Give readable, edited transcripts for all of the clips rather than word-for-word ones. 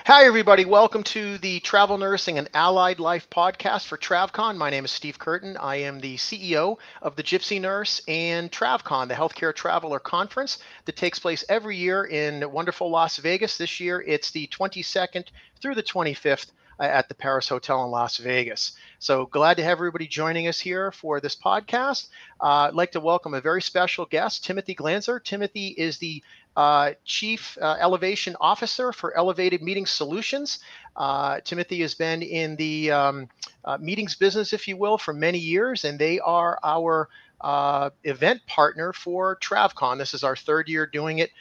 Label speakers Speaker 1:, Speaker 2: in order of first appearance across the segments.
Speaker 1: Hi, everybody. Welcome to the Travel Nursing and Allied Life podcast for TravCon. My name is Steve Curtin. I am the CEO of the Gypsy Nurse and TravCon, the Healthcare Traveler Conference that takes place every year in wonderful Las Vegas. This year, it's the 22nd through the 25th at the Paris Hotel in Las Vegas. So glad to have everybody joining us here for this podcast. I'd like to welcome a very special guest, Timothy Glanzer. Timothy is the Chief Elevation Officer for Elevated Meeting Solutions. Timothy has been in the meetings business, if you will, for many years, and they are our event partner for TravCon. This is our third year doing it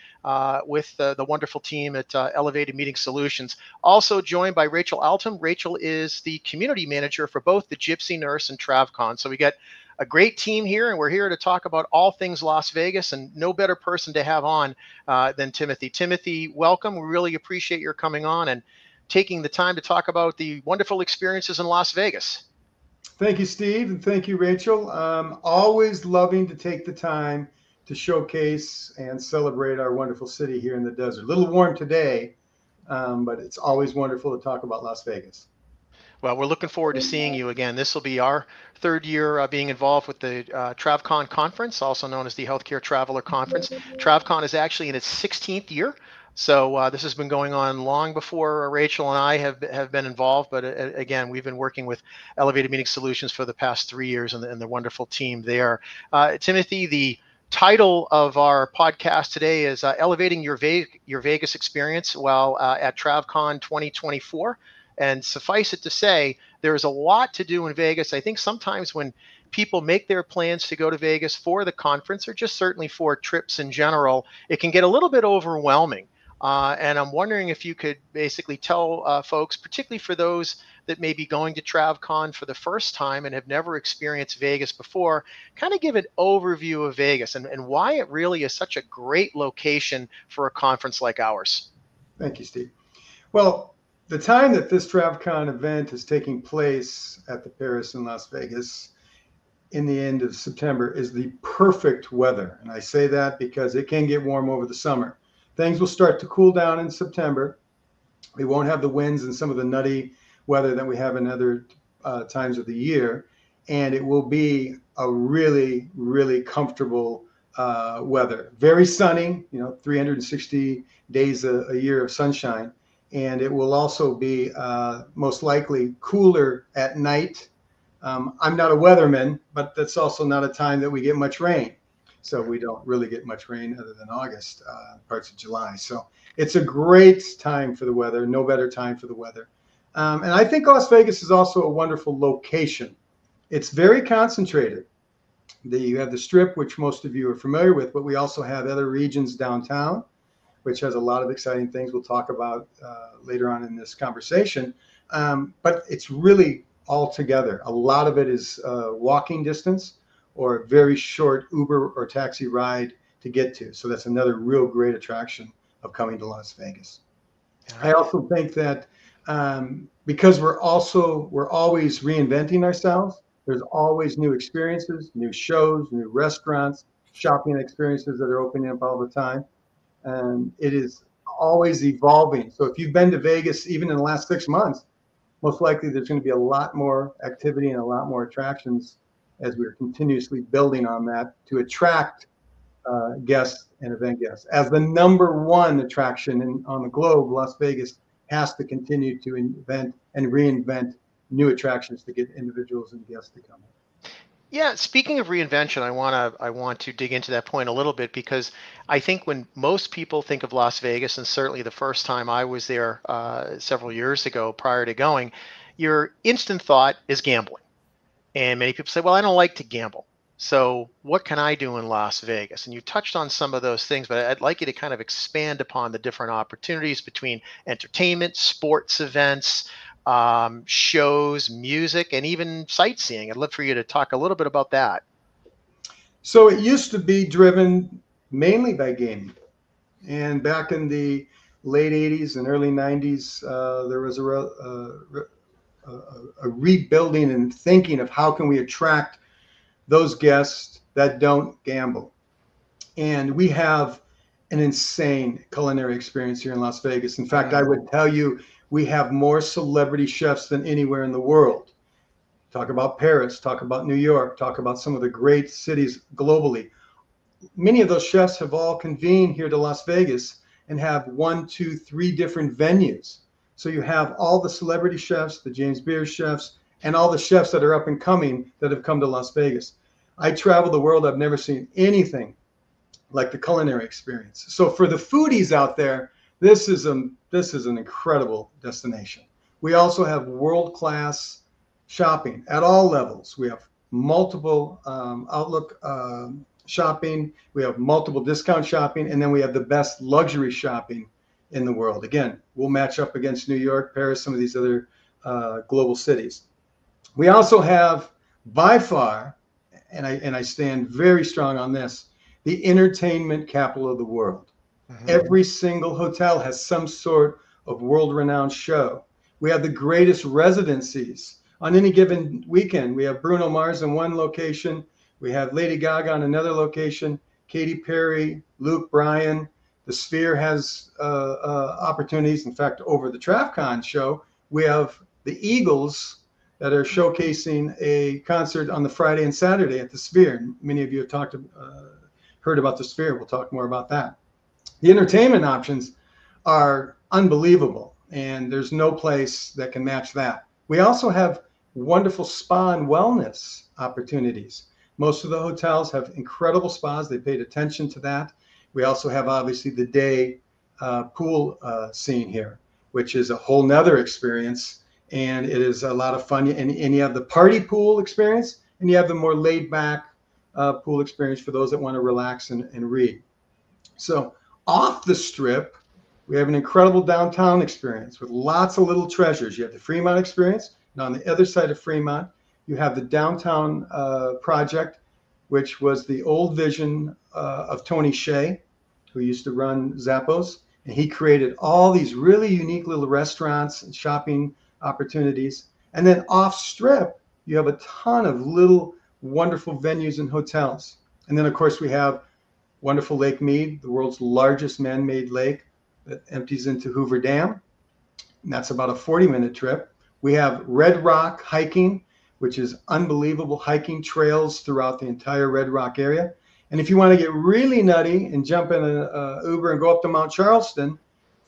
Speaker 1: with the wonderful team at Elevated Meeting Solutions. Also joined by Rachel Altum. Rachel is the community manager for both the Gypsy Nurse and TravCon. So we got a great team here, and we're here to talk about all things Las Vegas, and no better person to have on than Timothy. Timothy, welcome. We really appreciate your coming on and taking the time to talk about the wonderful experiences in Las Vegas.
Speaker 2: Thank you, Steve, and thank you, Rachel. Always loving to take the time to showcase and celebrate our wonderful city here in the desert. A little warm today, but it's always wonderful to talk about Las Vegas.
Speaker 1: Well, we're looking forward to seeing you again. This will be our third year being involved with the TravCon conference, also known as the Healthcare Traveler Conference. TravCon is actually in its 16th year. So this has been going on long before Rachel and I have been involved. But again, we've been working with Elevated Meeting Solutions for the past 3 years and the wonderful team there. Timothy, the title of our podcast today is Elevating Your Vegas Experience while at TravCon 2024. And suffice it to say, there's a lot to do in Vegas. I think sometimes when people make their plans to go to Vegas for the conference or just certainly for trips in general, it can get a little bit overwhelming. And I'm wondering if you could basically tell folks, particularly for those that may be going to TravCon for the first time and have never experienced Vegas before, kind of give an overview of Vegas and why it really is such a great location for a conference like ours.
Speaker 2: Thank you, Steve. Well, the time that this TravCon event is taking place at the Paris in Las Vegas in the end of September is the perfect weather. And I say that because it can get warm over the summer. Things will start to cool down in September. We won't have the winds and some of the nutty weather that we have in other times of the year. And it will be a really, really comfortable weather. Very sunny, 360 days a year of sunshine. And it will also be most likely cooler at night. I'm not a weatherman, but that's also not a time that we get much rain. So we don't really get much rain other than August, parts of July. So it's a great time for the weather, no better time for the weather. And I think Las Vegas is also a wonderful location. It's very concentrated. You have the Strip, which most of you are familiar with, but we also have other regions downtown, which has a lot of exciting things we'll talk about later on in this conversation. But it's really all together. A lot of it is walking distance or a very short Uber or taxi ride to get to. So that's another real great attraction of coming to Las Vegas. I also think that because we're always reinventing ourselves, there's always new experiences, new shows, new restaurants, shopping experiences that are opening up all the time. And it is always evolving. So if you've been to Vegas, even in the last 6 months, most likely there's going to be a lot more activity and a lot more attractions as we're continuously building on that to attract guests and event guests. As the number one attraction on the globe, Las Vegas has to continue to invent and reinvent new attractions to get individuals and guests to come in.
Speaker 1: Yeah, speaking of reinvention, I want to dig into that point a little bit because I think when most people think of Las Vegas, and certainly the first time I was there several years ago prior to going, your instant thought is gambling. And many people say, well, I don't like to gamble. So what can I do in Las Vegas? And you touched on some of those things, but I'd like you to kind of expand upon the different opportunities between entertainment, sports events, shows, music, and even sightseeing. I'd love for you to talk a little bit about that.
Speaker 2: So it used to be driven mainly by gaming. And back in the late 80s and early 90s, there was a rebuilding and thinking of how can we attract those guests that don't gamble. And we have an insane culinary experience here in Las Vegas. In fact, I would tell you, we have more celebrity chefs than anywhere in the world. Talk about Paris, talk about New York, talk about some of the great cities globally. Many of those chefs have all convened here to Las Vegas and have 1, 2, 3 different venues. So you have all the celebrity chefs, the James Beard chefs, and all the chefs that are up and coming that have come to Las Vegas. I travel the world. I've never seen anything like the culinary experience. So for the foodies out there, this is an incredible destination. We also have world-class shopping at all levels. We have multiple Outlook shopping. We have multiple discount shopping, and then we have the best luxury shopping in the world. Again, we'll match up against New York, Paris, some of these other global cities. We also have, by far, and I stand very strong on this, the entertainment capital of the world. Every single hotel has some sort of world-renowned show. We have the greatest residencies. On any given weekend, we have Bruno Mars in one location. We have Lady Gaga on another location, Katy Perry, Luke Bryan. The Sphere has opportunities. In fact, over the TravCon show, we have the Eagles that are showcasing a concert on the Friday and Saturday at the Sphere. Many of you have heard about the Sphere. We'll talk more about that. The entertainment options are unbelievable, and there's no place that can match that. We also have wonderful spa and wellness opportunities. Most of the hotels have incredible spas. They paid attention to that. We also have, obviously, the day pool scene here, which is a whole nother experience, and it is a lot of fun. And you have the party pool experience, and you have the more laid-back pool experience for those that want to relax and read. So off the Strip, we have an incredible downtown experience with lots of little treasures. You have the Fremont experience, and on the other side of Fremont, you have the downtown project, which was the old vision of Tony Hsieh, who used to run Zappos. And he created all these really unique little restaurants and shopping opportunities. And then off Strip, you have a ton of little wonderful venues and hotels. And then, of course, we have wonderful Lake Mead, the world's largest man-made lake that empties into Hoover Dam. And that's about a 40-minute trip. We have Red Rock hiking, which is unbelievable hiking trails throughout the entire Red Rock area. And if you want to get really nutty and jump in an Uber and go up to Mount Charleston,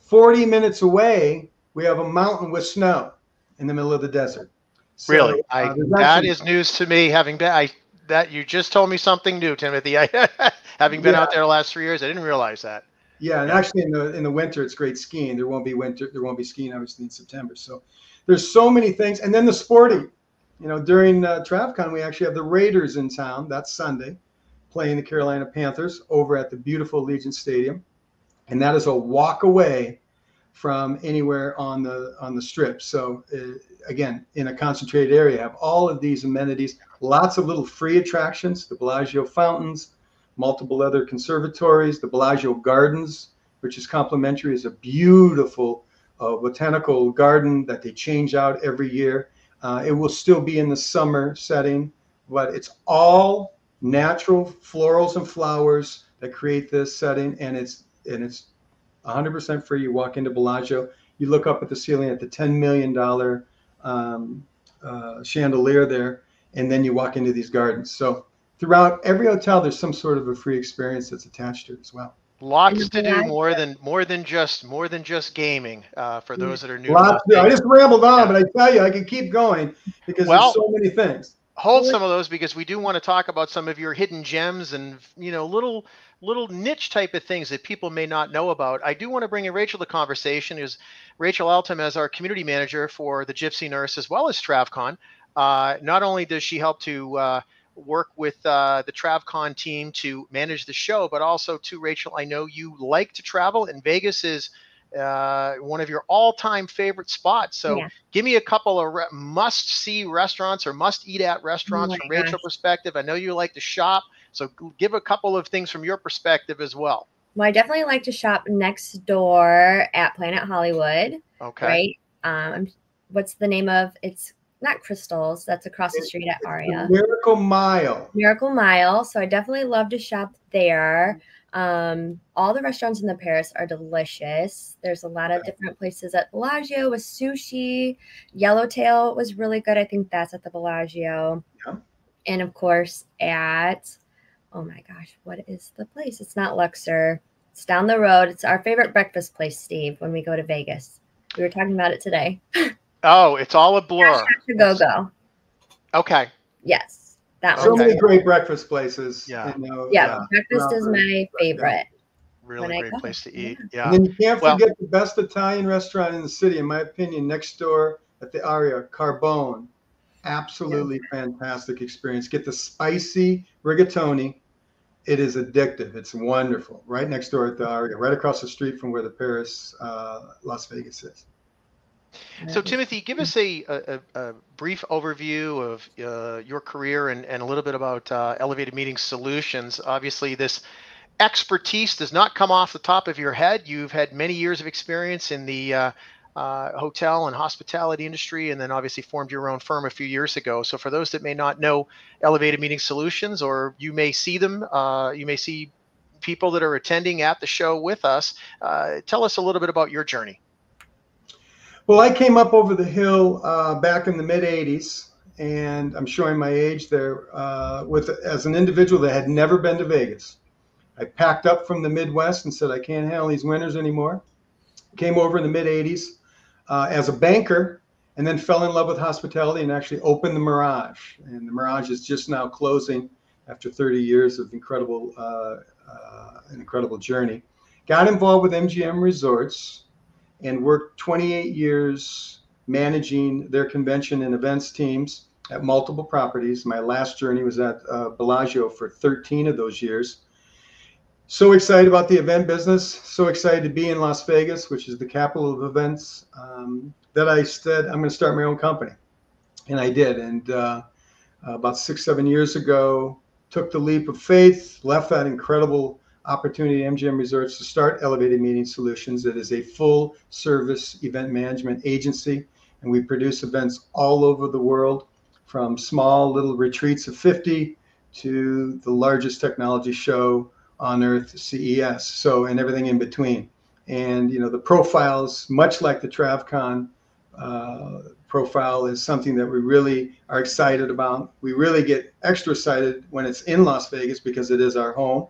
Speaker 2: 40 minutes away, we have a mountain with snow in the middle of the desert. So,
Speaker 1: really? That is news to me. Having been, that you just told me something new, Timothy. Having been out there the last 3 years, I didn't realize that.
Speaker 2: Yeah, and actually in the winter, it's great skiing. There won't be skiing obviously in September. So there's so many things. And then the sporting, during TravCon, we actually have the Raiders in town. That's Sunday, playing the Carolina Panthers over at the beautiful Allegiant Stadium. And that is a walk away from anywhere on the Strip. So again, in a concentrated area, have all of these amenities, lots of little free attractions, the Bellagio fountains, multiple other conservatories, the Bellagio Gardens, which is complimentary, is a beautiful botanical garden that they change out every year. It will still be in the summer setting, but it's all natural florals and flowers that create this setting, and it's 100% free. You walk into Bellagio, you look up at the ceiling at the $10 million chandelier there, and then you walk into these gardens. So throughout every hotel, there's some sort of a free experience that's attached to it as well.
Speaker 1: Lots to do, more than just gaming. For those that are new.
Speaker 2: I just rambled on, but I tell you, I could keep going because there's so many things.
Speaker 1: Hold some of those, because we do want to talk about some of your hidden gems and little niche type of things that people may not know about. I do want to bring in Rachel to the conversation. Is Rachel Altum, as our community manager for the Gypsy Nurse as well as TravCon. Not only does she help to work with the TravCon team to manage the show, but also, too, Rachel, I know you like to travel, and Vegas is one of your all-time favorite spots. So give me a couple of must-see restaurants or must-eat-at restaurants from Rachel's perspective. I know you like to shop, so give a couple of things from your perspective as well.
Speaker 3: Well, I definitely like to shop next door at Planet Hollywood.
Speaker 1: Okay.
Speaker 3: Right? What's the name of it's? Not Crystals. That's across the street at Aria.
Speaker 2: Miracle Mile.
Speaker 3: Miracle Mile. So I definitely love to shop there. All the restaurants in the Paris are delicious. There's a lot of different places at Bellagio with sushi. Yellowtail was really good. I think that's at the Bellagio.
Speaker 2: Yeah.
Speaker 3: And of course at, oh my gosh, what is the place? It's not Luxor. It's down the road. It's our favorite breakfast place, Steve, when we go to Vegas. We were talking about it today.
Speaker 1: Oh, it's all a blur.
Speaker 3: Go.
Speaker 1: Okay.
Speaker 3: Yes. That
Speaker 2: So
Speaker 3: one's
Speaker 2: many
Speaker 3: good.
Speaker 2: great breakfast places.
Speaker 1: Yeah.
Speaker 2: You know,
Speaker 3: Yeah, breakfast is my favorite.
Speaker 1: Really great place to eat. Yeah.
Speaker 2: And then you can't forget the best Italian restaurant in the city, in my opinion, next door at the Aria, Carbone. Absolutely fantastic experience. Get the spicy rigatoni. It is addictive. It's wonderful. Right next door at the Aria, right across the street from where the Paris, Las Vegas is.
Speaker 1: So, Timothy, give us a brief overview of your career and a little bit about Elevated Meeting Solutions. Obviously, this expertise does not come off the top of your head. You've had many years of experience in the hotel and hospitality industry, and then obviously formed your own firm a few years ago. So for those that may not know Elevated Meeting Solutions, or you may see them, you may see people that are attending at the show with us, tell us a little bit about your journey.
Speaker 2: Well, I came up over the hill back in the mid 80s, and I'm showing my age there, as an individual that had never been to Vegas. I packed up from the Midwest and said, I can't handle these winters anymore. Came over in the mid 80s as a banker, and then fell in love with hospitality and actually opened the Mirage. And the Mirage is just now closing after 30 years of an incredible journey. Got involved with MGM Resorts and worked 28 years managing their convention and events teams at multiple properties. My last journey was at Bellagio for 13 of those years. So excited about the event business, so excited to be in Las Vegas, which is the capital of events, that I said, I'm going to start my own company. And I did. And about 6-7 years ago, took the leap of faith, left that incredible opportunity at MGM Resorts to start Elevated Meeting Solutions. It is a full service event management agency, and we produce events all over the world, from small little retreats of 50 to the largest technology show on earth, CES, so, and everything in between. And you know, the profiles, much like the TravCon profile, is something that we really are excited about. We really get extra excited when it's in Las Vegas because it is our home.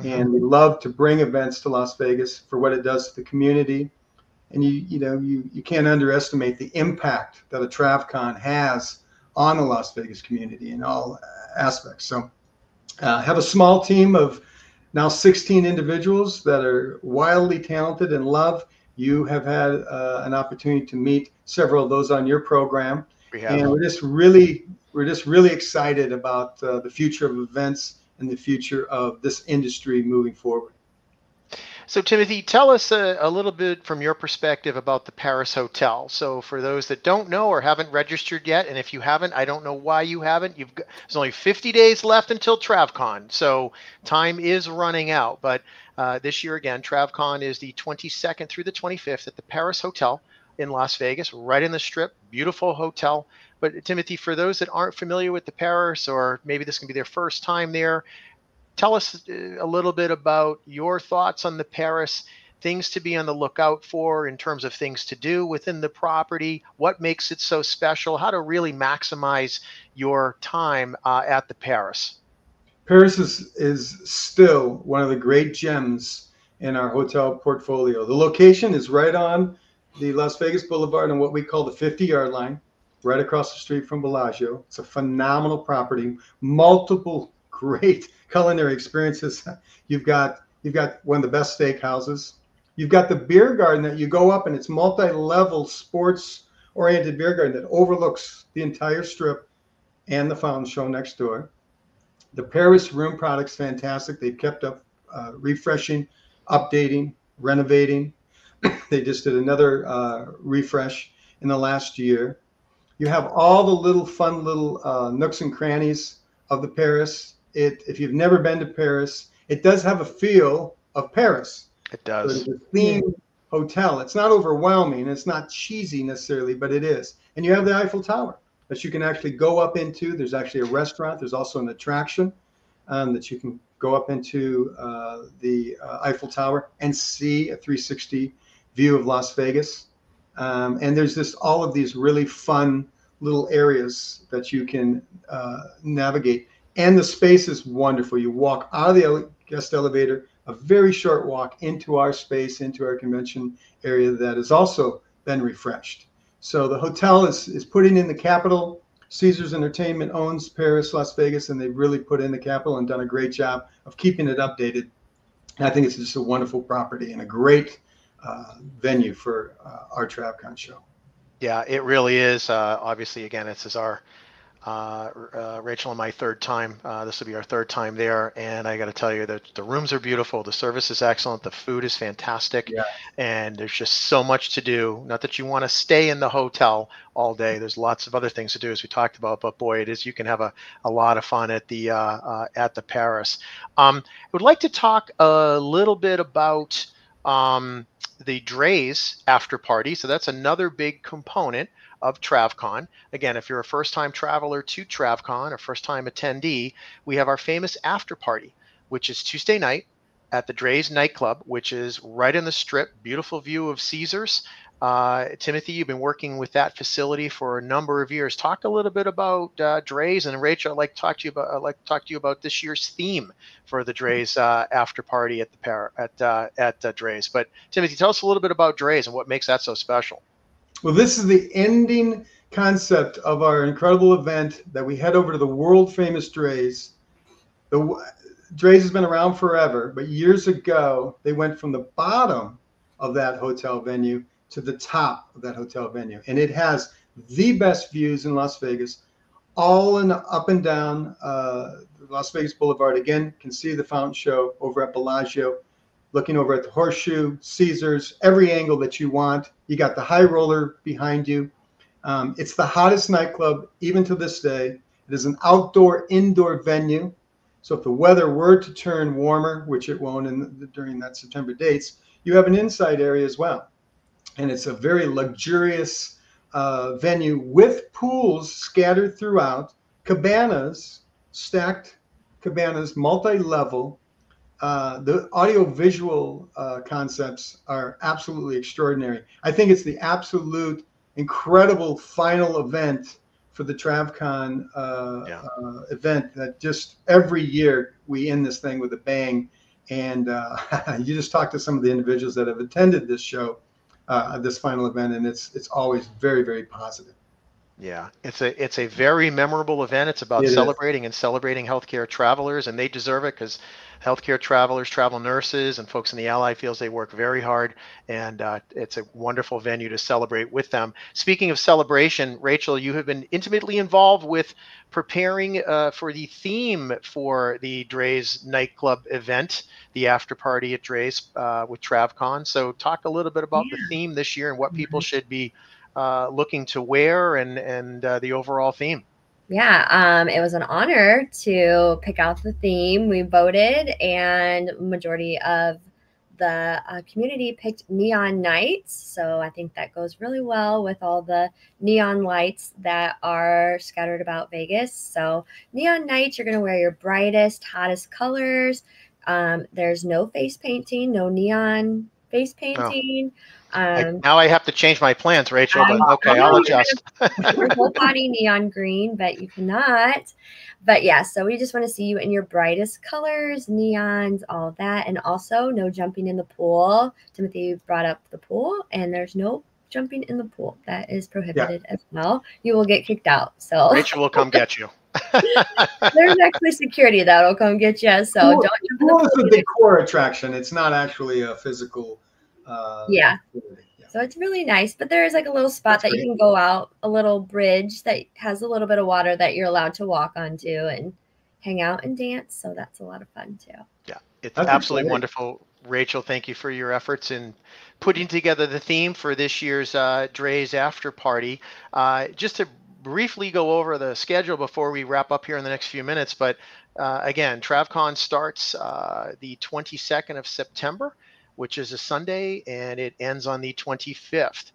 Speaker 2: And we love to bring events to Las Vegas for what it does to the community. And you can't underestimate the impact that a TravCon has on the Las Vegas community in all aspects. So have a small team of now 16 individuals that are wildly talented and love. You have had an opportunity to meet several of those on your program. And we're just really excited about the future of events and the future of this industry moving forward.
Speaker 1: So, Timothy, tell us a little bit from your perspective about the Paris Hotel. So for those that don't know or haven't registered yet, and if you haven't, I don't know why you haven't. There's only 50 days left until TravCon, so time is running out. But this year, again, TravCon is the 22nd through the 25th at the Paris Hotel in Las Vegas, right in the Strip. Beautiful hotel. But Timothy, for those that aren't familiar with the Paris, or maybe this can be their first time there, tell us a little bit about your thoughts on the Paris, things to be on the lookout for in terms of things to do within the property, what makes it so special, how to really maximize your time at the Paris.
Speaker 2: Paris is still one of the great gems in our hotel portfolio. The location is right on the Las Vegas Boulevard on what we call the 50-yard line, right across the street from Bellagio. It's a phenomenal property, multiple great culinary experiences. You've got one of the best steakhouses. You've got the beer garden that you go up, and it's multi-level sports-oriented beer garden that overlooks the entire Strip and the fountain show next door. The Paris room product's fantastic. They've kept up refreshing, updating, renovating. They just did another refresh in the last year. You have all the little fun little nooks and crannies of the Paris. If you've never been to Paris, it does have a feel of Paris.
Speaker 1: It does.
Speaker 2: So it's a themed hotel. It's not overwhelming. It's not cheesy necessarily, but it is. And you have the Eiffel Tower that you can actually go up into. There's actually a restaurant. There's also an attraction that you can go up into the Eiffel Tower and see a 360 view of Las Vegas. And there's just all of these really fun little areas that you can navigate. And the space is wonderful. You walk out of the guest elevator, a very short walk into our space, into our convention area that has also been refreshed. So the hotel is putting in the capital. Caesars Entertainment owns Paris, Las Vegas, and they've really put in the capital and done a great job of keeping it updated. And I think it's just a wonderful property and a great venue for our TravCon show.
Speaker 1: Yeah, it really is. Obviously, again, this is our Rachel and my third time. This will be our third time there, and I got to tell you that the rooms are beautiful, the service is excellent, the food is fantastic,
Speaker 2: Yeah.
Speaker 1: and there's just so much to do. Not that you want to stay in the hotel all day. There's lots of other things to do, as we talked about. But boy, it is, you can have a lot of fun at the Paris. I would like to talk a little bit about the Dre's after party. So that's another big component of TravCon. Again, if you're a first-time traveler to TravCon, a first-time attendee, we have our famous after party, which is Tuesday night at the Dre's nightclub, which is right in the Strip. Beautiful view of Caesars. Timothy, you've been working with that facility for a number of years. Talk a little bit about Dre's, and Rachel, I'd like to talk to you about this year's theme for the Dre's after party at the Dre's. But Timothy, tell us a little bit about Dre's and what makes that so special.
Speaker 2: Well, this is the ending concept of our incredible event that we head over to the world famous Dre's. The Dre's has been around forever, but years ago, they went from the bottom of that hotel venue to the top of that hotel venue. And it has the best views in Las Vegas, all in up and down Las Vegas Boulevard. Again, can see the fountain show over at Bellagio, looking over at the Horseshoe, Caesars, every angle that you want. You got the high roller behind you. It's the hottest nightclub even to this day. It is an outdoor-indoor venue. So if the weather were to turn warmer, which it won't during that September dates, you have an inside area as well. And it's a very luxurious venue with pools scattered throughout, cabanas, stacked cabanas, multi-level. The audio-visual concepts are absolutely extraordinary. I think it's the absolute incredible final event for the TravCon event that just every year we end this thing with a bang. And you just talk to some of the individuals that have attended this show, this final event, and it's always very, very positive.
Speaker 1: Yeah, it's a very memorable event. It's about celebrating healthcare travelers, and they deserve it, because healthcare travelers, travel nurses, and folks in the allied fields, they work very hard, and it's a wonderful venue to celebrate with them. Speaking of celebration, Rachel, you have been intimately involved with preparing for the theme for the Dre's nightclub event, the after party at Dre's with TravCon. So talk a little bit about the theme this year and what people should be looking to wear, and the overall theme.
Speaker 3: Yeah, it was an honor to pick out the theme. We voted, and majority of the community picked neon nights. So I think that goes really well with all the neon lights that are scattered about Vegas. So neon nights, you're going to wear your brightest, hottest colors. There's no face painting, no neon face painting.
Speaker 1: Now I have to change my plans, Rachel, but okay, I'll adjust.
Speaker 3: Your whole body neon green, but you cannot. But yeah, so we just want to see you in your brightest colors, neons, all of that. And also no jumping in the pool. Timothy brought up the pool, and there's no jumping in the pool. That is prohibited as well. You will get kicked out. So
Speaker 1: Rachel will come get you.
Speaker 3: There's actually security that'll come get you. So don't jump in the pool.
Speaker 2: It's a decor attraction. It's not actually a physical
Speaker 3: So it's really nice, but there is like a little spot that you can go out, a little bridge that has a little bit of water that you're allowed to walk onto and hang out and dance. So that's a lot of fun too.
Speaker 1: Yeah, it's absolutely wonderful. Rachel, thank you for your efforts in putting together the theme for this year's Dre's after party. Just to briefly go over the schedule before we wrap up here in the next few minutes, but again, TravCon starts the 22nd of September, which is a Sunday, and it ends on the 25th.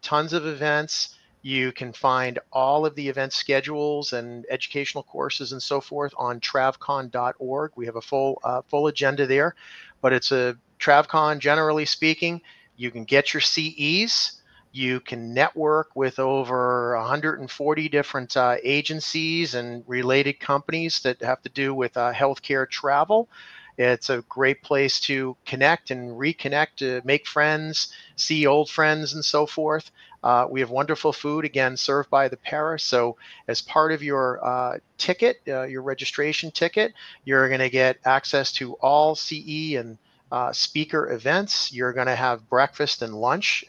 Speaker 1: Tons of events. You can find all of the event schedules and educational courses and so forth on travcon.org. We have a full agenda there, but it's a TravCon, generally speaking. You can get your CEs. You can network with over 140 different agencies and related companies that have to do with healthcare travel. It's a great place to connect and reconnect, to make friends, see old friends, and so forth. We have wonderful food, again, served by the Paris. So as part of your ticket, your registration ticket, you're going to get access to all CE and speaker events. You're going to have breakfast and lunch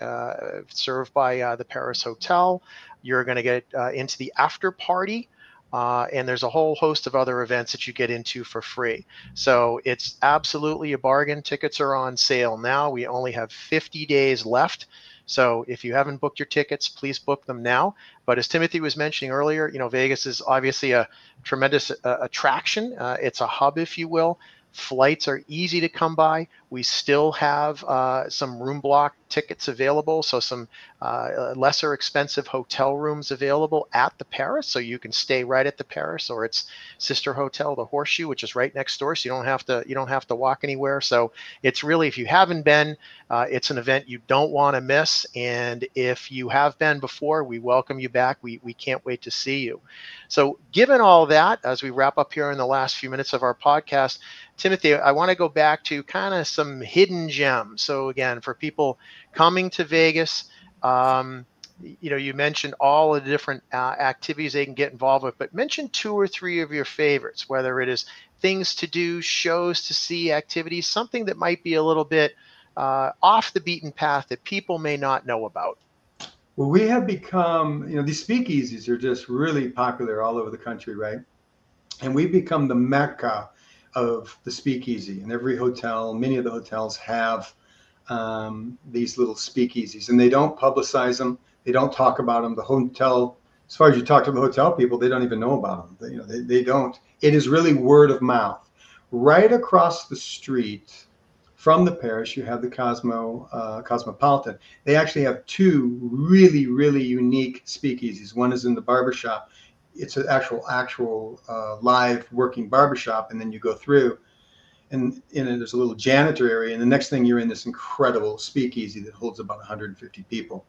Speaker 1: served by the Paris Hotel. You're going to get into the after party. And there's a whole host of other events that you get into for free. So it's absolutely a bargain. Tickets are on sale now. We only have 50 days left. So if you haven't booked your tickets, please book them now. But as Timothy was mentioning earlier, Vegas is obviously a tremendous attraction. It's a hub, if you will. Flights are easy to come by. We still have some room block tickets available, so some lesser expensive hotel rooms available at the Paris, so you can stay right at the Paris or its sister hotel, the Horseshoe, which is right next door. So you don't have to walk anywhere. So it's really, if you haven't been, it's an event you don't want to miss. And if you have been before, we welcome you back. We can't wait to see you. So given all that, as we wrap up here in the last few minutes of our podcast, Timothy, I want to go back to kind of some hidden gems. So again, for people coming to Vegas, you mentioned all the different activities they can get involved with, but mention 2 or 3 of your favorites, whether it is things to do, shows to see, activities, something that might be a little bit off the beaten path that people may not know about.
Speaker 2: Well, we have become, these speakeasies are just really popular all over the country, right? And we've become the mecca of the speakeasy. And every hotel, many of the hotels have these little speakeasies, and they don't publicize them. They don't talk about them. The hotel, as far as you talk to the hotel people, they don't even know about them. They don't. It is really word of mouth. Right across the street from the Paris, you have the Cosmopolitan. They actually have 2 really, really unique speakeasies. One is in the barbershop. It's an actual live working barbershop, and then you go through, and in it there's a little janitor area, and the next thing you're in this incredible speakeasy that holds about 150 people.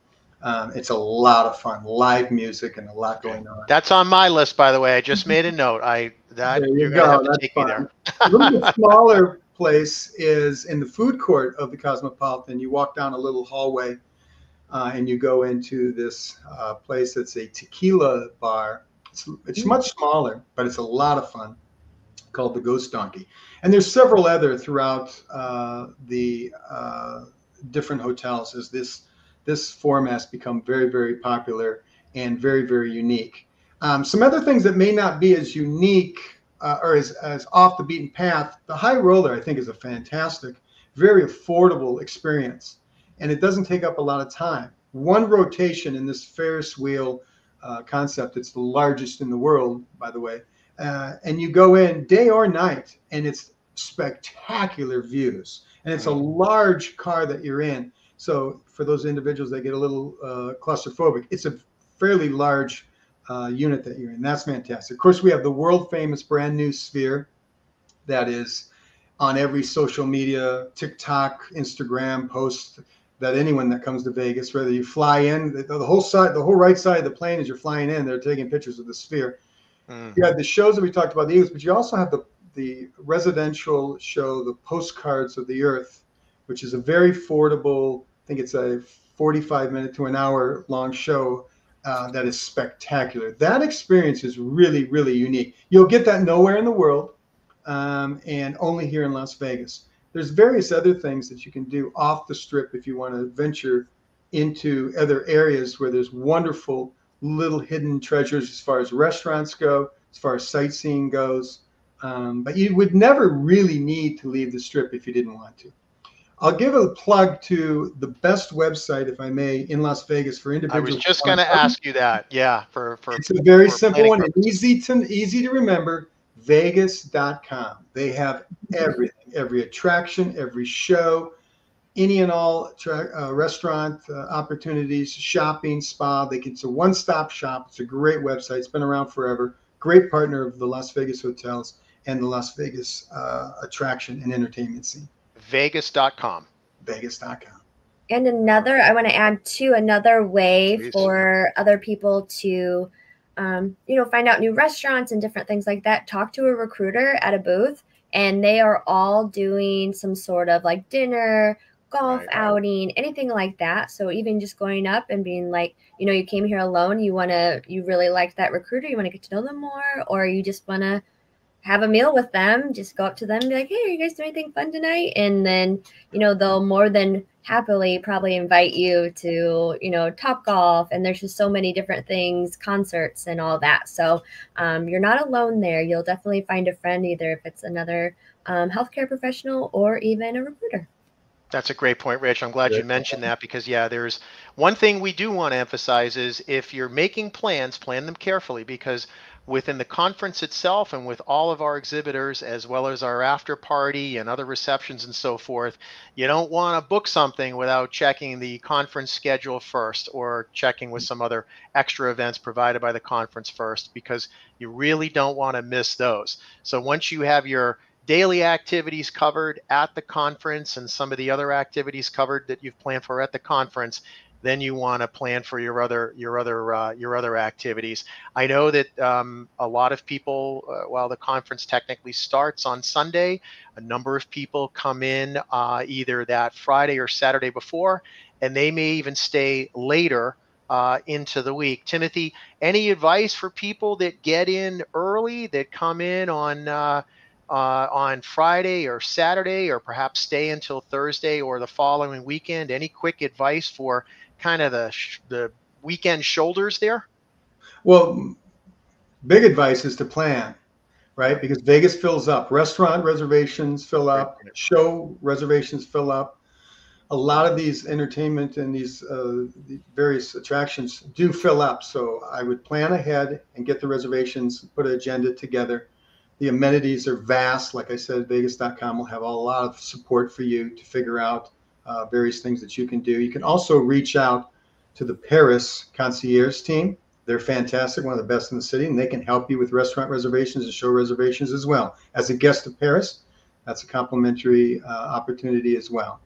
Speaker 2: It's a lot of fun, live music, and a lot going on.
Speaker 1: That's on my list, by the way. I just made a note. You're going to have to take me there.
Speaker 2: A little bit smaller place is in the food court of the Cosmopolitan. You walk down a little hallway, and you go into this place that's a tequila bar. It's much smaller, but it's a lot of fun, called the Ghost Donkey. And there's several other throughout the different hotels as this format has become very, very popular and very, very unique. Some other things that may not be as unique or as off the beaten path, the High Roller, I think, is a fantastic, very affordable experience. And it doesn't take up a lot of time. One rotation in this Ferris wheel concept, it's the largest in the world, by the way. And you go in day or night, and it's spectacular views. And it's a large car that you're in. So for those individuals that get a little claustrophobic, it's a fairly large unit that you're in. That's fantastic. Of course, we have the world famous brand new Sphere that is on every social media, TikTok, Instagram post that anyone that comes to Vegas, whether you fly in, the whole right side of the plane as you're flying in, they're taking pictures of the Sphere. You have the shows that we talked about, the Eagles, but you also have the residential show, the Postcards of the Earth, which is a very affordable, I think it's a 45-minute to an hour long show that is spectacular. That experience is really, really unique. You'll get that nowhere in the world and only here in Las Vegas. There's various other things that you can do off the strip if you want to venture into other areas where there's wonderful little hidden treasures as far as restaurants go, as far as sightseeing goes. But you would never really need to leave the strip if you didn't want to. I'll give a plug to the best website, if I may, in Las Vegas for individuals.
Speaker 1: I was just going to ask you that. Yeah,
Speaker 2: it's a very simple one and easy to remember. Vegas.com. They have everything, every attraction, every show, any and all restaurant opportunities, shopping, spa. It's a one-stop shop. It's a great website. It's been around forever. Great partner of the Las Vegas hotels and the Las Vegas attraction and entertainment scene.
Speaker 1: Vegas.com.
Speaker 2: Vegas.com.
Speaker 3: And I want to add to another way
Speaker 1: Please.
Speaker 3: for other people to, find out new restaurants and different things like that. Talk to a recruiter at a booth, and they are all doing some sort of like dinner, golf outing, anything like that. So even just going up and being like, you came here alone, you really liked that recruiter, you want to get to know them more, or you just want to have a meal with them, just go up to them and be like, hey, are you guys doing anything fun tonight? And then, they'll more than happily probably invite you to, Top Golf. And there's just so many different things, concerts and all that. So you're not alone there. You'll definitely find a friend, either if it's another healthcare professional or even a recruiter.
Speaker 1: That's a great point, Rich. I'm glad you mentioned that, because there's one thing we do want to emphasize is if you're making plans, plan them carefully, because within the conference itself and with all of our exhibitors, as well as our after party and other receptions and so forth, you don't want to book something without checking the conference schedule first, or checking with some other extra events provided by the conference first, because you really don't want to miss those. So once you have your daily activities covered at the conference and some of the other activities covered that you've planned for at the conference, then you want to plan for your other activities. I know that a lot of people, while the conference technically starts on Sunday, a number of people come in either that Friday or Saturday before, and they may even stay later into the week. Timothy, any advice for people that get in early, that come in on Friday or Saturday, or perhaps stay until Thursday or the following weekend? Any quick advice for kind of the weekend shoulders there?
Speaker 2: Well, big advice is to plan, right? Because Vegas fills up. Restaurant reservations fill up. Show reservations fill up. A lot of these entertainment and these various attractions do fill up. So I would plan ahead and get the reservations, put an agenda together. The amenities are vast. Like I said, Vegas.com will have a lot of support for you to figure out various things that you can do. You can also reach out to the Paris concierge team. They're fantastic, one of the best in the city, and they can help you with restaurant reservations and show reservations as well. As a guest of Paris, that's a complimentary opportunity as well.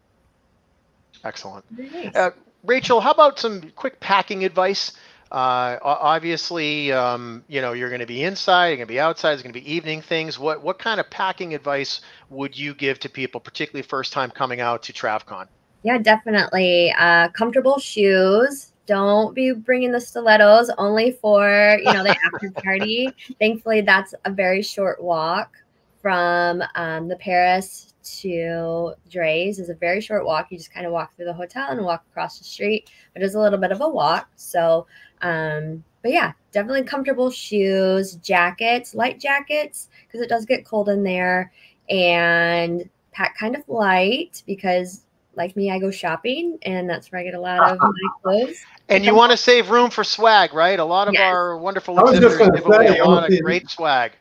Speaker 1: Excellent.
Speaker 3: Nice.
Speaker 1: Rachel, how about some quick packing advice? Obviously, you're going to be inside, you're going to be outside, there's going to be evening things. What kind of packing advice would you give to people, particularly first time coming out to TravCon?
Speaker 3: Yeah, definitely. Comfortable shoes. Don't be bringing the stilettos, only for, the after party. Thankfully, that's a very short walk from the Paris to Dre's is a very short walk. You just kind of walk through the hotel and walk across the street, but it's a little bit of a walk. So, but yeah, definitely comfortable shoes, jackets, light jackets, because it does get cold in there, and pack kind of light, because like me, I go shopping, and that's where I get a lot of my clothes.
Speaker 1: And you want to save room for swag, right? A lot of our wonderful exhibitors give away a lot of great swag.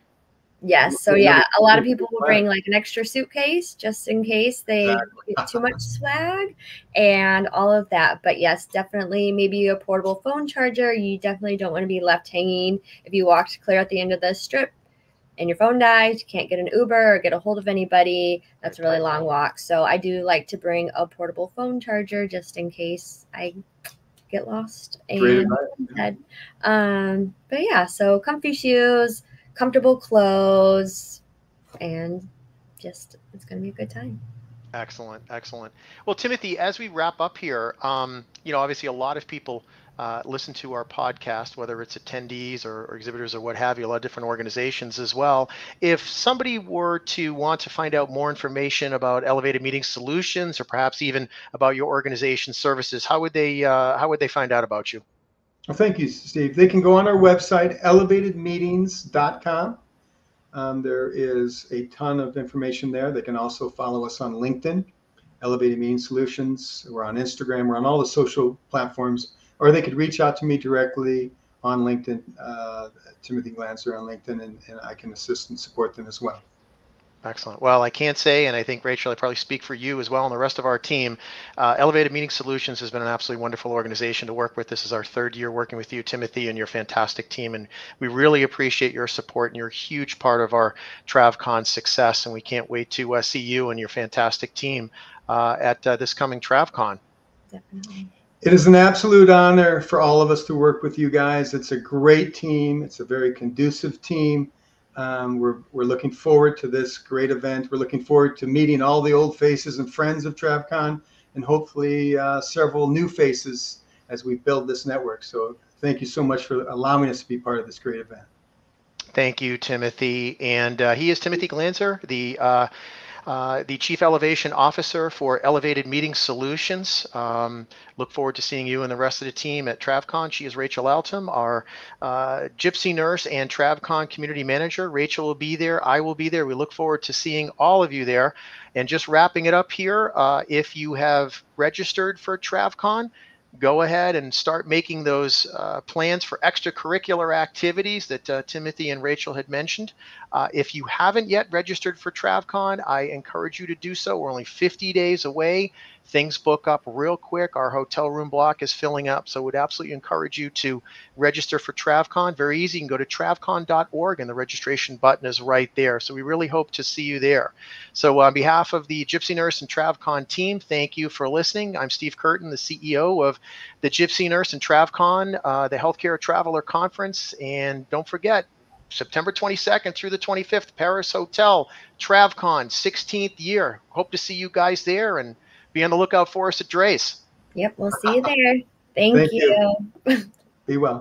Speaker 3: Yes. So yeah, a lot of people will bring like an extra suitcase just in case they get too much swag and all of that. But yes, definitely maybe a portable phone charger. You definitely don't want to be left hanging. If you walked clear at the end of the strip and your phone dies, you can't get an Uber or get a hold of anybody. That's a really long walk. So I do like to bring a portable phone charger just in case I get lost. And but yeah, so comfy shoes, comfortable clothes, and just it's going to be a good time.
Speaker 1: Excellent. Well, Timothy, as we wrap up here, obviously a lot of people listen to our podcast, whether it's attendees or exhibitors or what have you, a lot of different organizations as well. If somebody were to want to find out more information about Elevated Meeting Solutions, or perhaps even about your organization's services, how would they find out about you?
Speaker 2: Well, thank you, Steve. They can go on our website, elevatedmeetings.com. There is a ton of information there. They can also follow us on LinkedIn, Elevated Meeting Solutions. We're on Instagram. We're on all the social platforms. Or they could reach out to me directly on LinkedIn, Timothy Glanzer on LinkedIn, and I can assist and support them as well.
Speaker 1: Excellent. Well, I can't say, and I think, Rachel, I probably speak for you as well and the rest of our team. Elevated Meeting Solutions has been an absolutely wonderful organization to work with. This is our third year working with you, Timothy, and your fantastic team. And we really appreciate your support, and you're a huge part of our TravCon success. And we can't wait to see you and your fantastic team at this coming TravCon.
Speaker 3: Definitely.
Speaker 2: It is an absolute honor for all of us to work with you guys. It's a great team. It's a very conducive team. We're looking forward to this great event. We're looking forward to meeting all the old faces and friends of TravCon, and hopefully several new faces as we build this network. So thank you so much for allowing us to be part of this great event.
Speaker 1: Thank you, Timothy. And he is Timothy Glanzer, the Chief Elevation Officer for Elevated Meeting Solutions. Look forward to seeing you and the rest of the team at TravCon. She is Rachel Altum, our Gypsy nurse and TravCon community manager. Rachel will be there. I will be there. We look forward to seeing all of you there. And just wrapping it up here, if you have registered for TravCon, go ahead and start making those plans for extracurricular activities that Timothy and Rachel had mentioned. If you haven't yet registered for TravCon, I encourage you to do so. We're only 50 days away. Things book up real quick. Our hotel room block is filling up. So I would absolutely encourage you to register for TravCon. Very easy. You can go to travcon.org and the registration button is right there. So we really hope to see you there. So on behalf of the Gypsy Nurse and TravCon team, thank you for listening. I'm Steve Curtin, the CEO of the Gypsy Nurse and TravCon, the Healthcare Traveler Conference. And don't forget, September 22nd through the 25th, Paris Hotel, TravCon, 16th year. Hope to see you guys there and be on the lookout for us at Dre's.
Speaker 3: Yep, we'll see you there. Thank you.
Speaker 2: Be well.